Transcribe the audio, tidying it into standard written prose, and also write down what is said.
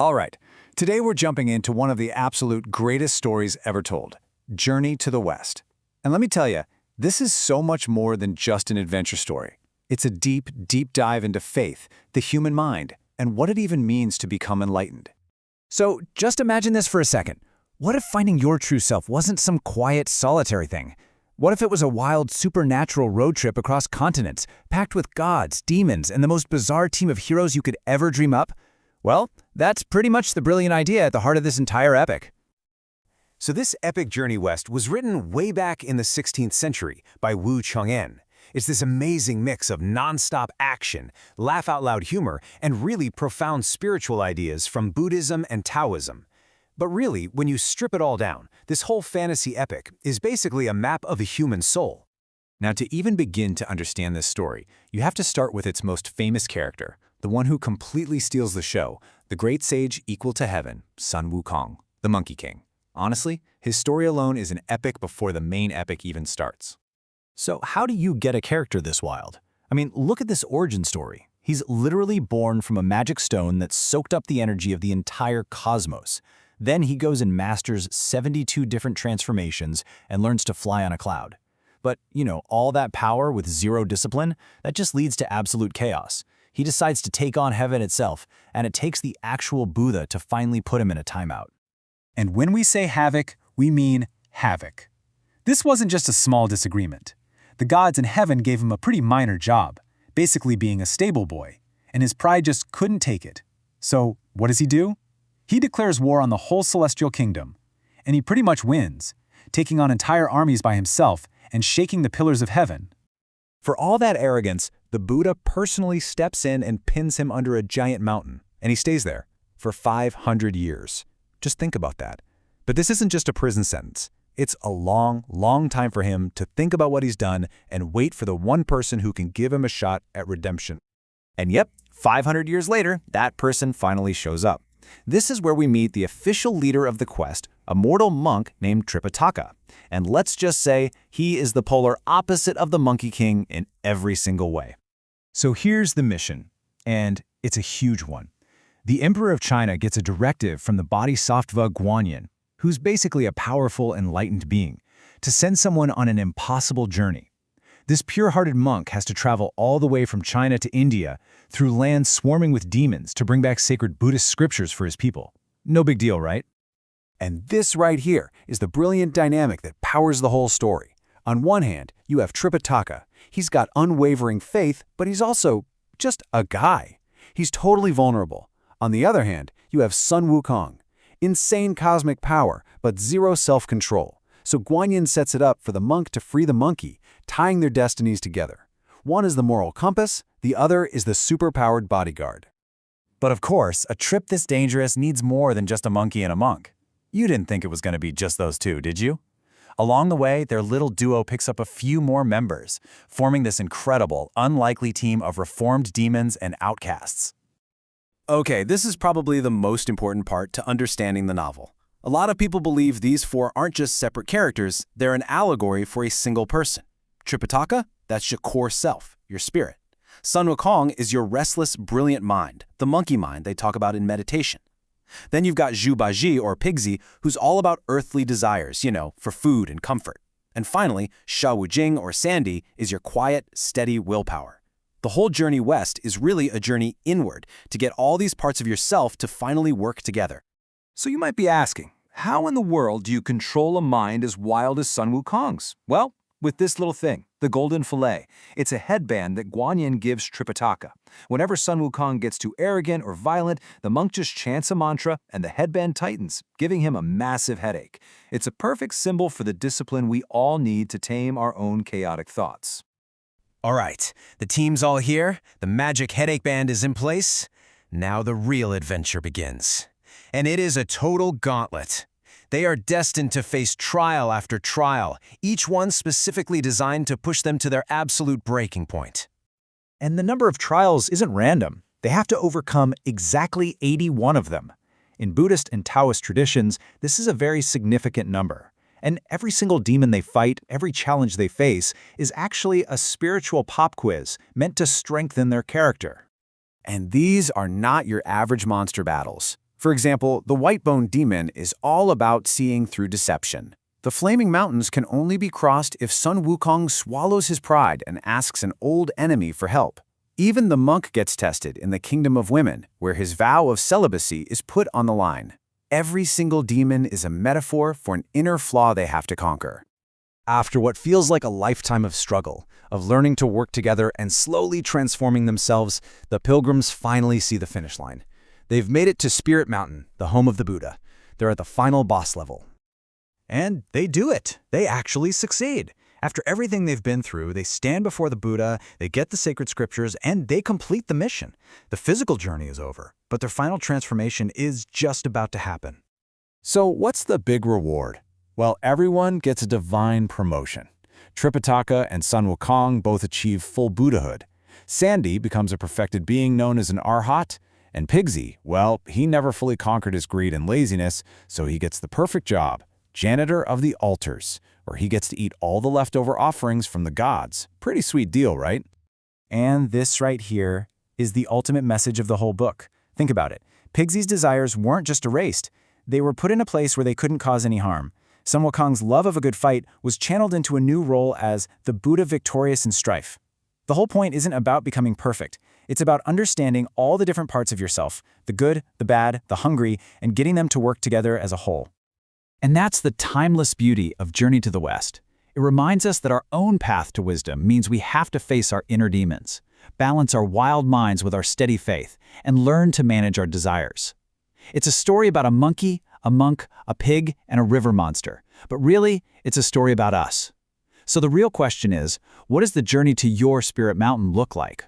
All right, today we're jumping into one of the absolute greatest stories ever told, Journey to the West. And let me tell you, this is so much more than just an adventure story. It's a deep, deep dive into faith, the human mind, and what it even means to become enlightened. So just imagine this for a second. What if finding your true self wasn't some quiet, solitary thing? What if it was a wild, supernatural road trip across continents, packed with gods, demons, and the most bizarre team of heroes you could ever dream up? Well, that's pretty much the brilliant idea at the heart of this entire epic. So this epic journey west was written way back in the 16th century by Wu Cheng'en. It's this amazing mix of non-stop action, laugh-out-loud humor, and really profound spiritual ideas from Buddhism and Taoism. But really, when you strip it all down, this whole fantasy epic is basically a map of the human soul. Now, to even begin to understand this story, you have to start with its most famous character, the one who completely steals the show, the great sage equal to heaven, Sun Wukong, the Monkey King. Honestly, his story alone is an epic before the main epic even starts. So how do you get a character this wild? I mean, look at this origin story. He's literally born from a magic stone that soaked up the energy of the entire cosmos. Then he goes and masters 72 different transformations and learns to fly on a cloud. But, all that power with zero discipline, that just leads to absolute chaos. He decides to take on heaven itself, and it takes the actual Buddha to finally put him in a timeout. And when we say havoc, we mean havoc. This wasn't just a small disagreement. The gods in heaven gave him a pretty minor job, basically being a stable boy, and his pride just couldn't take it. So what does he do? He declares war on the whole celestial kingdom, and he pretty much wins, taking on entire armies by himself and shaking the pillars of heaven. For all that arrogance, the Buddha personally steps in and pins him under a giant mountain, and he stays there for 500 years. Just think about that. But this isn't just a prison sentence. It's a long, long time for him to think about what he's done and wait for the one person who can give him a shot at redemption. And yep, 500 years later, that person finally shows up. This is where we meet the official leader of the quest, a mortal monk named Tripitaka. And let's just say he is the polar opposite of the Monkey King in every single way. So here's the mission, and it's a huge one. The Emperor of China gets a directive from the Bodhisattva Guanyin, who's basically a powerful, enlightened being, to send someone on an impossible journey. This pure-hearted monk has to travel all the way from China to India through lands swarming with demons to bring back sacred Buddhist scriptures for his people. No big deal, right? And this right here is the brilliant dynamic that powers the whole story. On one hand, you have Tripitaka. He's got unwavering faith, but he's also just a guy. He's totally vulnerable. On the other hand, you have Sun Wukong. Insane cosmic power, but zero self-control. So Guanyin sets it up for the monk to free the monkey, tying their destinies together. One is the moral compass, the other is the superpowered bodyguard. But of course, a trip this dangerous needs more than just a monkey and a monk. You didn't think it was going to be just those two, did you? Along the way, their little duo picks up a few more members, forming this incredible, unlikely team of reformed demons and outcasts. Okay, this is probably the most important part to understanding the novel. A lot of people believe these four aren't just separate characters, they're an allegory for a single person. Tripitaka, that's your core self, your spirit. Sun Wukong is your restless, brilliant mind, the monkey mind they talk about in meditation. Then you've got Xiyouji or Pigsy, who's all about earthly desires, for food and comfort. And finally, Xiyouji or Sandy is your quiet, steady willpower. The whole journey west is really a journey inward to get all these parts of yourself to finally work together. So you might be asking, how in the world do you control a mind as wild as Sun Wukong's? Well, with this little thing, the golden fillet. It's a headband that Guanyin gives Tripitaka. Whenever Sun Wukong gets too arrogant or violent, the monk just chants a mantra and the headband tightens, giving him a massive headache. It's a perfect symbol for the discipline we all need to tame our own chaotic thoughts. All right, the team's all here, the magic headache band is in place. Now the real adventure begins. And it is a total gauntlet. They are destined to face trial after trial, each one specifically designed to push them to their absolute breaking point. And the number of trials isn't random. They have to overcome exactly 81 of them. In Buddhist and Taoist traditions, this is a very significant number. And every single demon they fight, every challenge they face, is actually a spiritual pop quiz meant to strengthen their character. And these are not your average monster battles. For example, the white-bone demon is all about seeing through deception. The flaming mountains can only be crossed if Sun Wukong swallows his pride and asks an old enemy for help. Even the monk gets tested in the kingdom of women, where his vow of celibacy is put on the line. Every single demon is a metaphor for an inner flaw they have to conquer. After what feels like a lifetime of struggle, of learning to work together and slowly transforming themselves, the pilgrims finally see the finish line. They've made it to Spirit Mountain, the home of the Buddha. They're at the final boss level. And they do it. They actually succeed. After everything they've been through, they stand before the Buddha, they get the sacred scriptures, and they complete the mission. The physical journey is over, but their final transformation is just about to happen. So what's the big reward? Well, everyone gets a divine promotion. Tripitaka and Sun Wukong both achieve full Buddhahood. Sandy becomes a perfected being known as an Arhat, and Pigsy, well, he never fully conquered his greed and laziness, so he gets the perfect job, janitor of the altars, where he gets to eat all the leftover offerings from the gods. Pretty sweet deal, right? And this right here is the ultimate message of the whole book. Think about it. Pigsy's desires weren't just erased. They were put in a place where they couldn't cause any harm. Sun Wukong's love of a good fight was channeled into a new role as the Buddha victorious in strife. The whole point isn't about becoming perfect. It's about understanding all the different parts of yourself, the good, the bad, the hungry, and getting them to work together as a whole. And that's the timeless beauty of Journey to the West. It reminds us that our own path to wisdom means we have to face our inner demons, balance our wild minds with our steady faith, and learn to manage our desires. It's a story about a monkey, a monk, a pig, and a river monster. But really, it's a story about us. So the real question is, what does the journey to your Spirit Mountain look like?